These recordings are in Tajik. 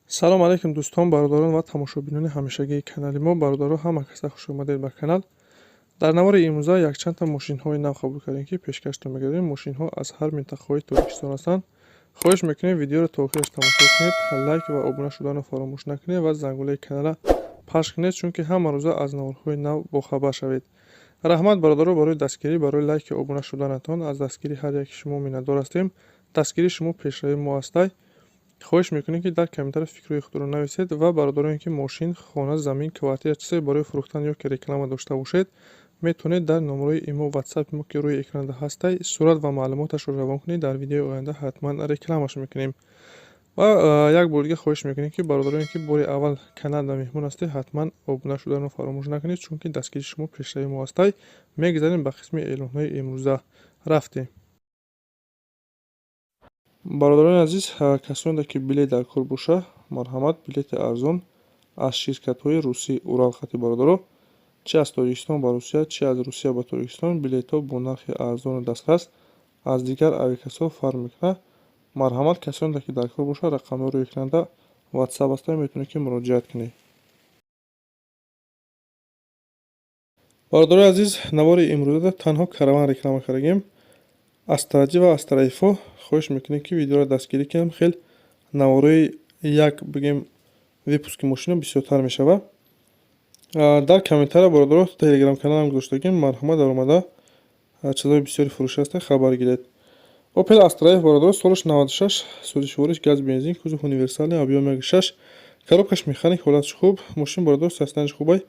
салом алейкум дӯстон, бародарон ва тамошобинони ҳамешагии канали мо. Бародаро ҳама каса хушомадед ба канал. Дар навори имрӯза якчандта мошинҳои нав қабул кардем, ки пешкашда мегардем. Мошинҳо аз ҳар минтақаҳои Тоҷикистон ҳастанд. Хоҳиш мекунем видеоро то охираш тамошо кунед, лайк ва обуна шуданро фаромӯш накунед ва зангулаи канала пахш кунед, чунки ҳама рӯза аз наворҳои нав бохабар шавед. раҳмат бародаро барои дастгирӣ, барои лайки обуна шуданатон. Аз дастгири ҳар яки шумо миннатдор ҳастем. Дастгирии шумо пешравии мо ҳастай. хоҳиш мекунем, ки дар комментари фикрҳои худро нависед ва бародароне ки мошин, хона, замин, квартира чизае барои фурӯхтан ё ки реклама дошта бошед, метавонед дар номерои имо ватсапи мо ки рӯи экранда ҳастай сурат ва маълумоташро равон кунед. Дар видеои оянда ҳатман рекламаш мекунем. ва як бор дига хоҳиш мекунем, ки бародароне ки бори аввал каналда меҳмон ҳастед, ҳатман обуна шуданро фаромӯш накунед, чунки дастгири шумо пешравии мо ҳастай. Мегзарем ба қисми эълонҳои имрӯза. Рафтем. бародарони азиз, касоне ки билет дар кор боша, марҳамат, билети арзон аз ширкатҳои русӣ Уралхати бародаро, чи аз Тоҷикистон ба Русия, чи аз Русия ба Тоҷикистон билетҳо бо нархи арзону дастрас аз дигар авиакасо фарқ мекунад. марҳамат, касоне ки дар кор боша, рақамҳои рӯи экранда ватсап ҳастай, метавонед ки муроҷиат кунед. бародарои азиз, навори имрӯза танҳо караван реклама кардагем. астраҷи ва астраифо. хоҳиш мекунем ки видеоро дастгирӣ кунем. хел навораи як бигем випуски мошино бисёртар мешавад. дар комментария бародаро телеграм каналам гузоштагем. марҳамат, дар омада чизои бисёри фурӯши ҳастай, хабар гиред. опел астраиф бародаро, солиш 96, сӯзишвориш газ бензин, кузов универсалный, объем 1.6, коробкаш механик, ҳолатиш хуб. мошин бародаро состояниш хубай,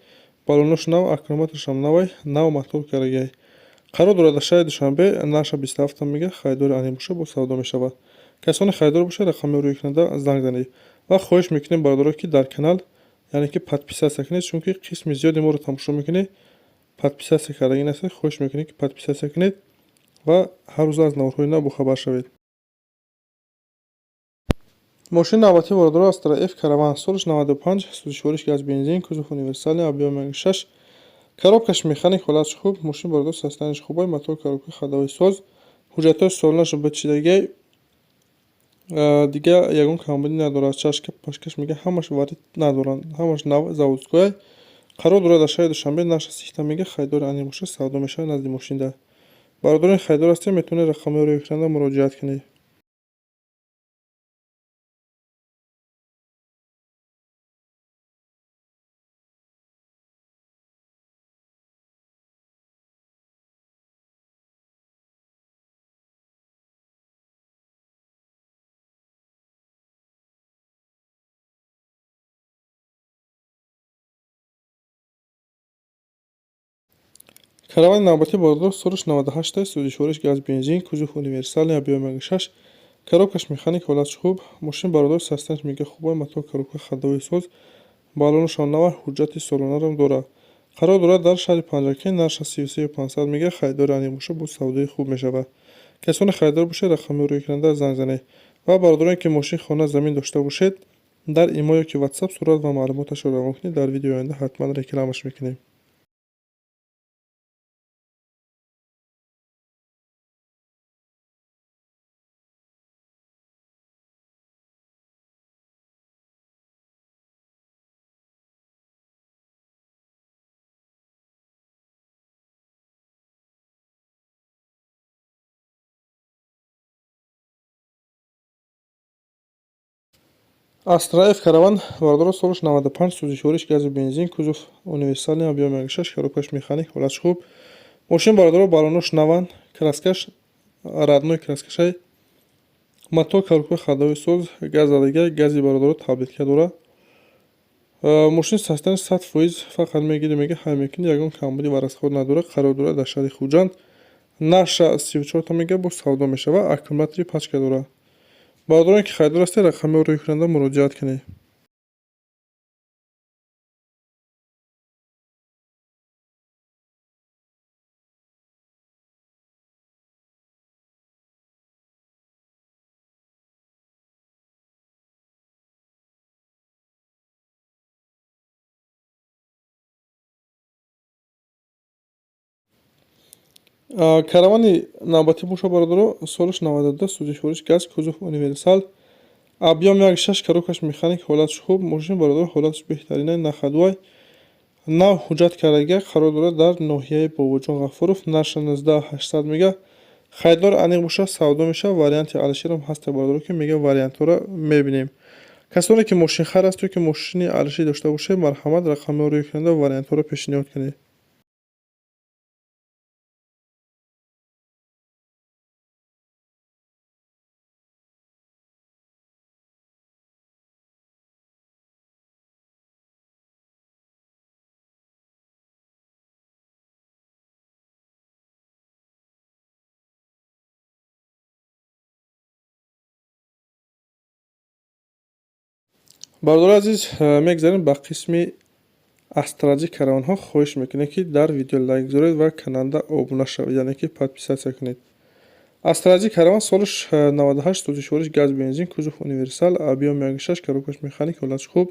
баллонош нав, аккумуляторашам навай, нав мотор карагиай. қарор дорад дар шаҳри Душанбе, наша 27 мега, харидори ани боша бо савдо мешавад. касоне харидор боша, рақами рӯи экранда занг занед ва хоҳиш мекунем бародаро ки дар канал, яъне ки подписатсия кунед, чунки қисми зиёди моро тамошо мекунед, подписатсия кардаги настед. хоҳиш мекунем ки подписатсия кунед ва ҳар рӯза аз наворҳои нав бохабар шавед. мошини навбатии бародаро Астра F караван, солиш 95, сӯзишвориш газ бензин, кузов универсалный, объем 1.6, коробкаш механик, ҳолатиш хуб. мошин бародаро состояниш хубай, мотор, коробка ходовой соз, ҳуҷҷатҳои солонааш бачидагиай, дига ягон камбудӣ надорад. чашка пашкаш мега ҳамаш варид надоранд, ҳамаш нав заводскояй. қарор дорад дар шаҳри Душанбе, наша 30 мега, харидори ани боша, савдо мешавад назди мошинда. бародарони харидор ҳастед, метавонед рақамҳои рӯи экранда муроҷиат кунед. каравани навбатии бародаро солиш 98, сӯзишвориш газ бензин, кузов универсалный, объем 1.6, коробкаш механик, ҳолатиш хуб. мошин бародаро состояниш мега хубай, мотор, коробка ходовой соз, баллонашон навай, ҳуҷҷати солонарам дорад. қарор дорад дар шаҳри Панҷакай, наша 33500 мега, харидори ани боша бо савдои хуб мешавад. касоне харидор бошед, рақами рӯи экранда занг занед ва бародароне ки мошин, хона, замин дошта бошед, дар имо ё ки ватсап сурат ва маълумоташро равон кунед. дар видеои оянда ҳатман рекламаш мекунем. Астра F караван бародаро солиш 95, сӯзишвориш гази бензин, кузов универсалный, объем 1.6, коробкаш механик, ҳолатиш хуб. мошин бародаро баллонош наванд, краскаш родной краскашай, мотор, коробка ходовой соз, газ задагиай, гази бародаро таблетка дорад. мошин состояниш 100%, фақат мегире мега ҳай мекунед, ягон камбудӣ ва расход надорад. қарор дорад дар шаҳри Хуҷанд, наша 34 мега бо савдо мешавад, аккумулятори пачка дорад. бародароне ки харидор ҳастед, рақамҳои рӯи экранда муроҷиат кунед. каравани навбатӣ боша бародаро солиш 92, сӯзишвориш газ, кузов универсал, объем 1.6 коробкаш механик ҳолатш хуб, мошин бародор ҳолатш беҳтарина нахадвай нав ҳуҷҷат кардаги қарор дорад дар ноҳияи Бобоҷон Ғафуров нарша 19800 мега хайдор аниқ боша савдо мешавад. Варианти Алишерам ҳаста бародор ки мега вариантҳоро мебинем. Касоне ки мошинхар асту ки мошини Алишер дошта бошед, марҳамат рақамҳоро рӯй кунед ва вариантҳоро пешниҳод кунед. Бародори азиз, мегзарем ба қисми астраҷи караванҳо. хоҳиш мекунем ки дар видео лайк гузоред ва каналда обуна шавед, яъне ки подписатсия кунед. астраҷи караван солиш 98 сӯзишвориш газ бензин, кузов универсал, объем 1.6 коробкаш механик ҳолатш хуб.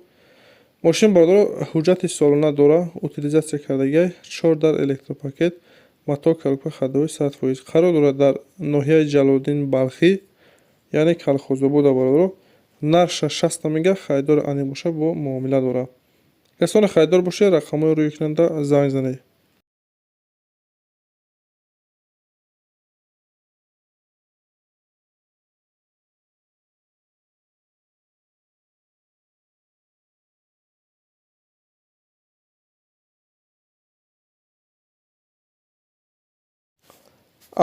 мошин бародор ҳуҷҷати солона дора, утилизатсия кардаги 4 дар электропакет, матоъ коробка ходовой 100%. қарор дорад дар ноҳияи Ҷалолиддин Балхӣ, яъне Калхозобода бародор. нарша 60 мега хайдор аниқ боша бо муомила дорад. касоне хайдор бошед, рақамҳои рӯйкунанда занг занед.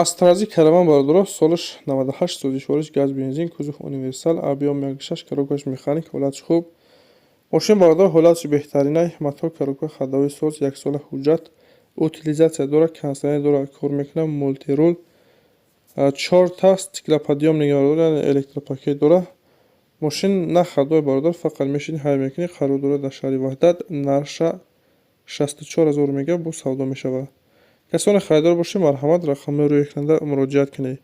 астраҷи караван бародоро солиш 98 сӯзишвориш газ бензин, кузов универсал, объем 1.6 коробкаш механик ҳолатш хуб. мошин бародор ҳолатш беҳтаринай, матоъ коробка ходовой соз, 1 сола ҳуҷҷат, утилизатсия дора, кондитсионер дора, кор мекунад, мултирул, 4 та стеклоподъёмник бародор, яъне электропакет дора. мошин на ходовой бародор, фақат мешини ҳайр мекунӣ. қарор дорад дар шаҳри Ваҳдат, нарша 64000 мега бо савдо мешавад. касоне хайдор бошед, марҳамат рақамҳои рӯйкунанда муроҷиат кунед.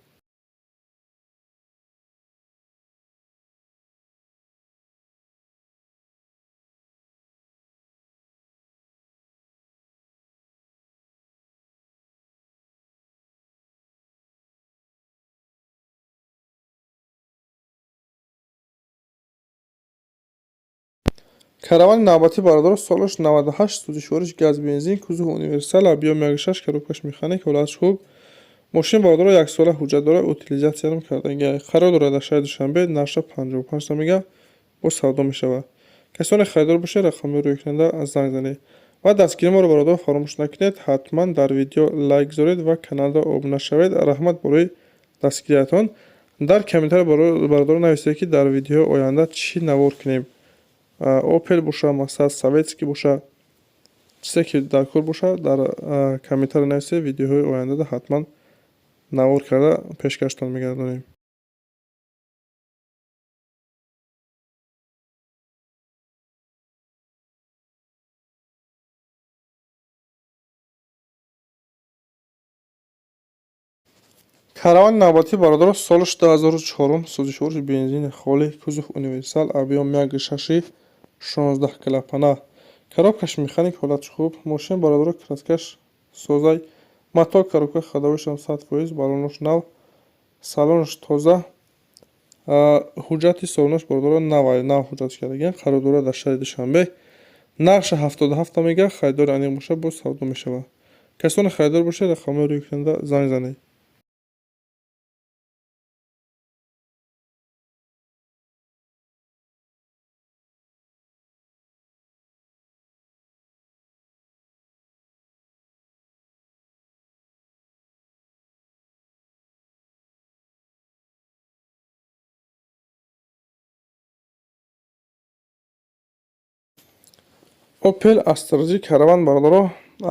каравани навбатӣ бародор солиш 98 сӯзишвориш газ бензин, кузов универсал, объем 1.6 коробкаш механик ҳолатш хуб. мошин бародор 1 сола ҳуҷҷат дорад, утилизатсиярам кардаги. қарор дорад дар шаҳри Душанбе, нарша 55 мега бо савдо мешавад. касоне хайдор бошед, рақамҳои рӯйкунанда занг занед ва дастгири моро бародор фаромӯш накунед. ҳатман дар видео лайк гузоред ва каналда обуна шавед. раҳмат барои дастгириятон. дар комментария бародор нависед ки дар видеои оянда чӣ навор кунем. Opel боша, Масаз, Советский боша, чизе ки дар кор боша, дар комментария нависед. видеоҳои ояндада ҳатман навор карда пешкаштон мегардонем. каравани навбатӣ бародор солиш 2004 сӯзишвориш бензини холӣ, кузов универсал, объем 1.6 16 клапана, коробкаш механик ҳолатш хуб. мошин бародор краскаш созай, матоъ коробка ходовойшам 100%, баллонош нав, салонаш тоза, ҳуҷҷати солонаш бародор нав ҳуҷҷат кардагиам. қарор дорад дар шаҳри Душанбе, нарша 77 мега хайдори аниқ боша бо савдо мешавад. касоне хайдор бошед, рақамҳои рӯйкунанда занг занед. Opel астраҷи караван бародоро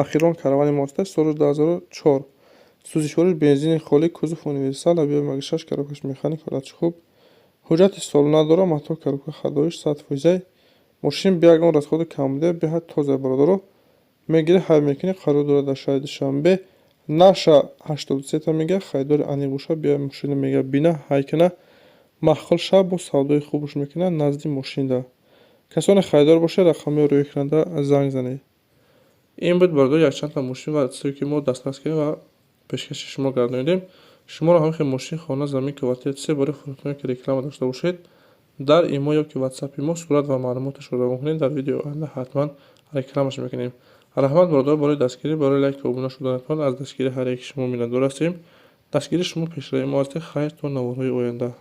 ахирон каравани моста соли 2004 сӯзишвориш бензини холӣ, кузов универсал, объем 1.6 коробкаш механик ҳолатш хуб. ҳуҷҷати солона дора, матоъ коробка ходовоиш 100%. мошин биягон расходи камбуде беҳад тоза бародоро мегирӣ ҳайр мекунӣ. қарор дорад дар шаҳри Душанбе, наша 83 мега хайдори аниқ боша бия мошини мега бина ҳайкана маҳқул шав бо савдои хубуш мекунад назди мошинда. касоне хайдор бошед, рақамҳои рӯйкунанда занг занед. ин буд бародори якчандта мошин ва чизе ки мо дастрас кардем ва пешкаши шумо гардонидем. шуморо ҳам ки мошин, хона, замин, квартира чизе барои фурӯхтане ки реклама дошта бошед, дар имо ё ки ватсапи мо сурат ва маълумоташро равон дар видеои оянда ҳатман рекламаш мекунем. раҳмат бародаро барои дастгирӣ, барои лайк ва обуна шуданатон аз дастгирии ҳар яки шумо миннатдор ҳастем. дастгирии шумо пешраи мо ҳастед. хайр то наворҳои оянда.